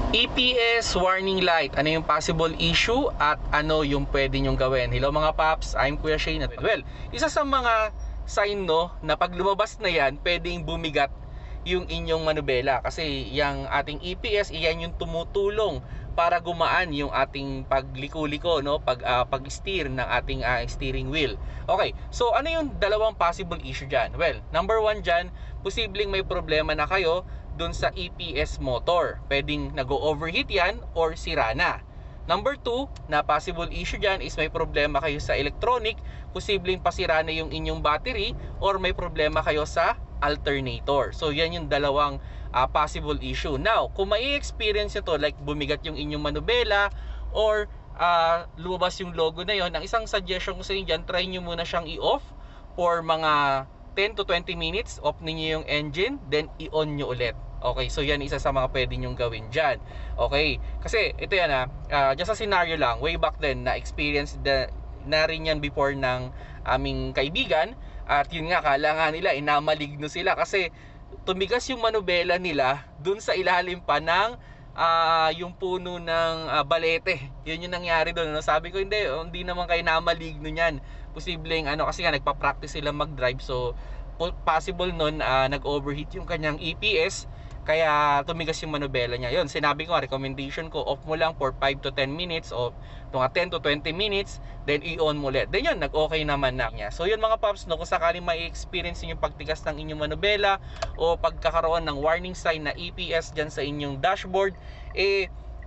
EPS warning light, ano yung possible issue at ano yung pwede nyong gawin? Hello mga paps, I'm Kuya Shane. Well, isa sa mga sign na pag lumabas na yan, pwedeng bumigat yung inyong manubela. Kasi yung ating EPS, iyan yung tumutulong para gumaan yung ating pagliko-liko, pag-steer ng ating steering wheel. Okay, so ano yung dalawang possible issue dyan? Well, number one dyan, posibleng may problema na kayo dun sa EPS motor. Pwedeng nag-overheat yan or sira na. Number 2 na possible issue dyan is may problema kayo sa electronic, posibleng pasira na yung inyong battery or may problema kayo sa alternator. So yan yung dalawang possible issue. Now, kung mai-experience nyo to, like bumigat yung inyong manubela or lumabas yung logo na yon, ang isang suggestion ko sa inyo dyan, try nyo muna siyang i-off for mga 10 to 20 minutes, off ninyo yung engine, then i-on nyo ulit. Okay, so yan isa sa mga pwede nyong gawin dyan. Okay, kasi ito yan just a scenario lang, way back then, na-experience na rin yan before ng aming kaibigan. At yun nga, kala nga nila, inamaligno sila kasi tumigas yung manubela nila dun sa ilalim pa ng yung puno ng balete. Yun yung nangyari doon. Sabi ko, hindi naman kayo namaligno niyan. Posibleng kasi nga nagpa-practice sila mag-drive, so possible nun nag-overheat yung kanyang EPS, kaya tumigas yung manubela niya. Yun, sinabi ko, recommendation ko, off mo lang for 5 to 10 minutes o mga 10 to 20 minutes, then i-on mo ulit. Then yun, nag-okay naman na niya. So yun mga paps, kung sakaling mai-experience yung pagtigas ng inyong manubela o pagkakaroon ng warning sign na EPS dyan sa inyong dashboard,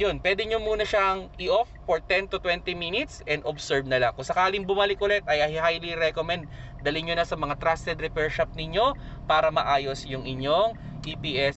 yun, pwede nyo muna siyang i-off for 10 to 20 minutes and observe na lang. Kung sakaling bumalik ulit, ay highly recommend dalhin nyo na sa mga trusted repair shop ninyo para maayos yung inyong EPS.